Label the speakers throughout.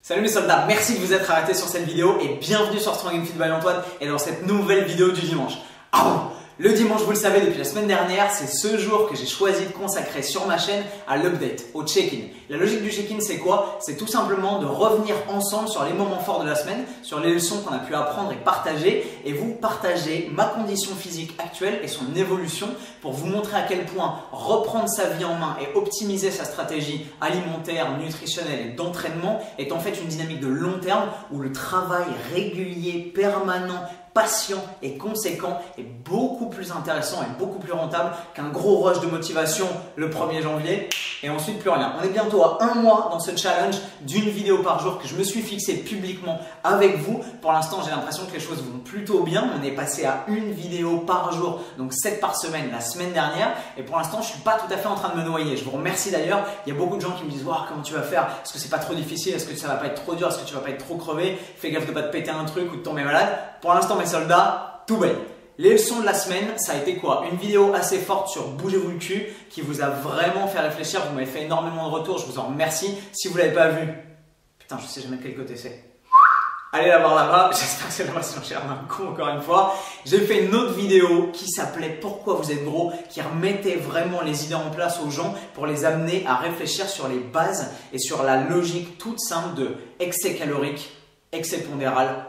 Speaker 1: Salut mes soldats, merci de vous être arrêtés sur cette vidéo et bienvenue sur Strong and Fit by Antoine et dans cette nouvelle vidéo du dimanche. Le dimanche, vous le savez, depuis la semaine dernière, c'est ce jour que j'ai choisi de consacrer sur ma chaîne à l'update, au check-in. La logique du check-in, c'est quoi? C'est tout simplement de revenir ensemble sur les moments forts de la semaine, sur les leçons qu'on a pu apprendre et partager, et vous partager ma condition physique actuelle et son évolution pour vous montrer à quel point reprendre sa vie en main et optimiser sa stratégie alimentaire, nutritionnelle et d'entraînement est en fait une dynamique de long terme où le travail régulier, permanent, patient et conséquent est beaucoup plus intéressant et beaucoup plus rentable qu'un gros rush de motivation le 1er janvier et ensuite plus rien. On est bientôt à un mois dans ce challenge d'une vidéo par jour que je me suis fixé publiquement avec vous. Pour l'instant, j'ai l'impression que les choses vont plutôt bien. On est passé à une vidéo par jour, donc 7 par semaine la semaine dernière et pour l'instant, je suis pas tout à fait en train de me noyer. Je vous remercie d'ailleurs. Il y a beaucoup de gens qui me disent wow, comment tu vas faire? Est-ce que c'est pas trop difficile? Est-ce que ça va pas être trop dur? Est-ce que tu vas pas être trop crevé? Fais gaffe de pas te péter un truc ou de tomber malade. Pour l'instant, mes soldats, tout belle. Les leçons de la semaine, ça a été quoi? Une vidéo assez forte sur bougez-vous le cul qui vous a vraiment fait réfléchir. Vous m'avez fait énormément de retours, je vous en remercie. Si vous ne l'avez pas vu, putain, je sais jamais de quel côté c'est. Allez la voir là-bas, j'espère que c'est là-bas, sinon j'ai l'air d'un con encore une fois. J'ai fait une autre vidéo qui s'appelait Pourquoi vous êtes gros, qui remettait vraiment les idées en place aux gens pour les amener à réfléchir sur les bases et sur la logique toute simple de excès calorique, excès pondéral,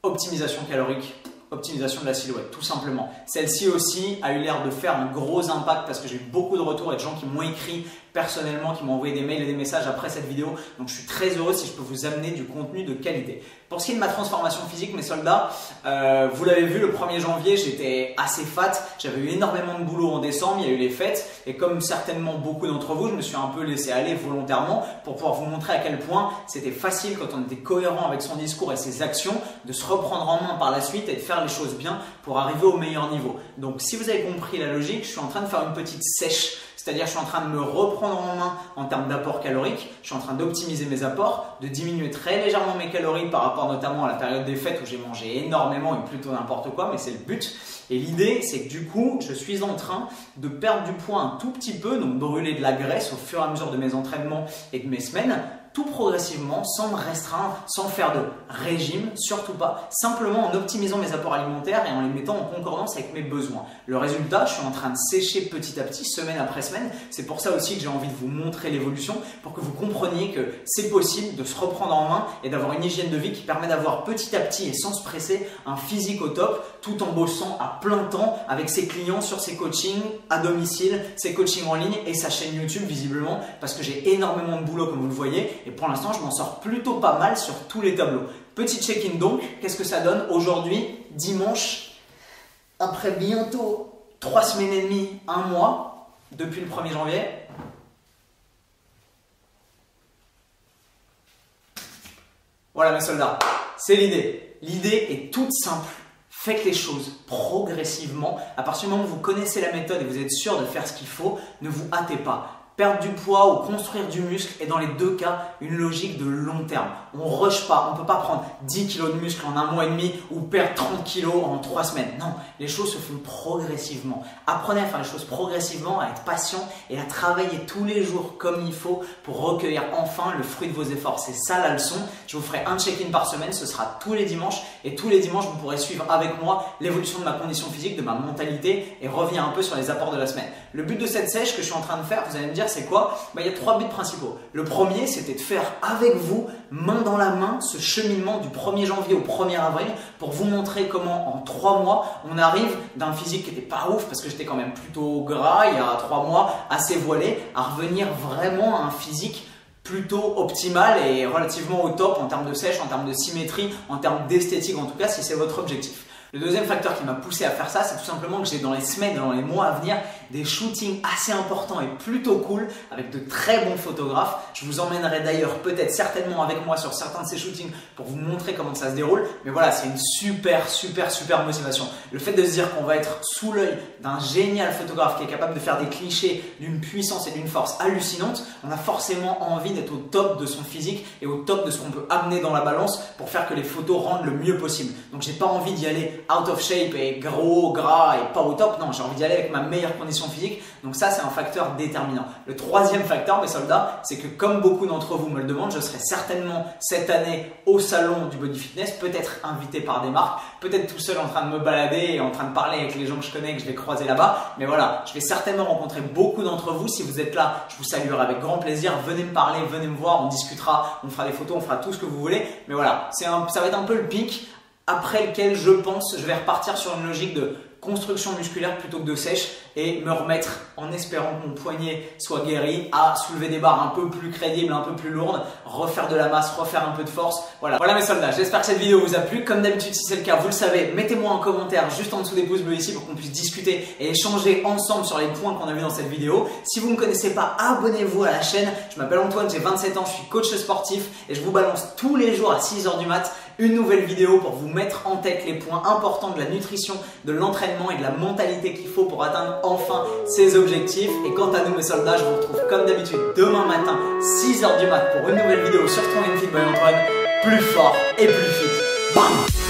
Speaker 1: optimisation calorique, optimisation de la silhouette, tout simplement. Celle-ci aussi a eu l'air de faire un gros impact parce que j'ai eu beaucoup de retours et de gens qui m'ont écrit personnellement, qui m'ont envoyé des mails et des messages après cette vidéo. Donc je suis très heureux si je peux vous amener du contenu de qualité. Pour ce qui est de ma transformation physique, mes soldats, vous l'avez vu, le 1er janvier, j'étais assez fat. J'avais eu énormément de boulot en décembre, il y a eu les fêtes. Et comme certainement beaucoup d'entre vous, je me suis un peu laissé aller volontairement pour pouvoir vous montrer à quel point c'était facile quand on était cohérent avec son discours et ses actions de se reprendre en main par la suite et de faire les choses bien pour arriver au meilleur niveau. Donc si vous avez compris la logique, je suis en train de faire une petite sèche. C'est-à-dire je suis en train de me reprendre en main en termes d'apport calorique, je suis en train d'optimiser mes apports, de diminuer très légèrement mes calories par rapport notamment à la période des fêtes où j'ai mangé énormément et plutôt n'importe quoi, mais c'est le but. Et l'idée, c'est que du coup, je suis en train de perdre du poids un tout petit peu, donc brûler de la graisse au fur et à mesure de mes entraînements et de mes semaines, tout progressivement, sans me restreindre, sans faire de régime, surtout pas, simplement en optimisant mes apports alimentaires et en les mettant en concordance avec mes besoins. Le résultat, je suis en train de sécher petit à petit, semaine après semaine. C'est pour ça aussi que j'ai envie de vous montrer l'évolution, pour que vous compreniez que c'est possible de se reprendre en main et d'avoir une hygiène de vie qui permet d'avoir petit à petit et sans se presser un physique au top, tout en bossant à plein temps avec ses clients sur ses coachings à domicile, ses coachings en ligne et sa chaîne YouTube visiblement, parce que j'ai énormément de boulot comme vous le voyez. Et pour l'instant, je m'en sors plutôt pas mal sur tous les tableaux. Petit check-in donc, qu'est-ce que ça donne aujourd'hui, dimanche, après bientôt 3 semaines et demie, 1 mois, depuis le 1er janvier. Voilà mes soldats, c'est l'idée. L'idée est toute simple. Faites les choses progressivement. À partir du moment où vous connaissez la méthode et vous êtes sûr de faire ce qu'il faut, ne vous hâtez pas. Perdre du poids ou construire du muscle est dans les deux cas une logique de long terme. On ne rush pas, on ne peut pas prendre 10 kg de muscle en 1 mois et demi ou perdre 30 kg en 3 semaines. Non, les choses se font progressivement. Apprenez à faire les choses progressivement, à être patient et à travailler tous les jours comme il faut pour recueillir enfin le fruit de vos efforts. C'est ça la leçon. Je vous ferai un check-in par semaine, ce sera tous les dimanches et tous les dimanches vous pourrez suivre avec moi l'évolution de ma condition physique, de ma mentalité et revenir un peu sur les apports de la semaine. Le but de cette sèche que je suis en train de faire, vous allez me dire c'est quoi? Il y a 3 buts principaux. Le premier, c'était de faire avec vous, main dans la main, ce cheminement du 1er janvier au 1er avril pour vous montrer comment en 3 mois, on arrive d'un physique qui n'était pas ouf parce que j'étais quand même plutôt gras il y a 3 mois, assez voilé, à revenir vraiment à un physique plutôt optimal et relativement au top en termes de sèche, en termes de symétrie, en termes d'esthétique en tout cas si c'est votre objectif. Le deuxième facteur qui m'a poussé à faire ça, c'est tout simplement que j'ai dans les semaines et dans les mois à venir des shootings assez importants et plutôt cool avec de très bons photographes. Je vous emmènerai d'ailleurs peut-être certainement avec moi sur certains de ces shootings pour vous montrer comment ça se déroule. Mais voilà, c'est une super motivation. Le fait de se dire qu'on va être sous l'œil d'un génial photographe qui est capable de faire des clichés d'une puissance et d'une force hallucinante, on a forcément envie d'être au top de son physique et au top de ce qu'on peut amener dans la balance pour faire que les photos rendent le mieux possible. Donc j'ai pas envie d'y aller aller out of shape et gros, gras et pas au top. Non, j'ai envie d'y aller avec ma meilleure condition physique. Donc ça, c'est un facteur déterminant. Le troisième facteur, mes soldats, c'est que comme beaucoup d'entre vous me le demandent, je serai certainement cette année au salon du body fitness, peut-être invité par des marques, peut-être tout seul en train de me balader et en train de parler avec les gens que je connais, que je vais croiser là-bas. Mais voilà, je vais certainement rencontrer beaucoup d'entre vous. Si vous êtes là, je vous saluerai avec grand plaisir. Venez me parler, venez me voir, on discutera, on fera des photos, on fera tout ce que vous voulez. Mais voilà, ça va être un peu le pic après lequel je pense je vais repartir sur une logique de construction musculaire plutôt que de sèche et me remettre, en espérant que mon poignet soit guéri, à soulever des barres un peu plus crédibles, un peu plus lourdes, refaire de la masse, refaire un peu de force. Voilà mes soldats, j'espère que cette vidéo vous a plu. Comme d'habitude, si c'est le cas, vous le savez, mettez-moi un commentaire juste en dessous des pouces bleus ici pour qu'on puisse discuter et échanger ensemble sur les points qu'on a vus dans cette vidéo. Si vous ne me connaissez pas, abonnez-vous à la chaîne. Je m'appelle Antoine, j'ai 27 ans, je suis coach sportif et je vous balance tous les jours à 6 h du mat une nouvelle vidéo pour vous mettre en tête les points importants de la nutrition, de l'entraînement et de la mentalité qu'il faut pour atteindre enfin ses objectifs. Et quant à nous mes soldats, je vous retrouve comme d'habitude demain matin 6 h du mat pour une nouvelle vidéo sur Strong and Fit by Antoine, plus fort et plus fit. Bam!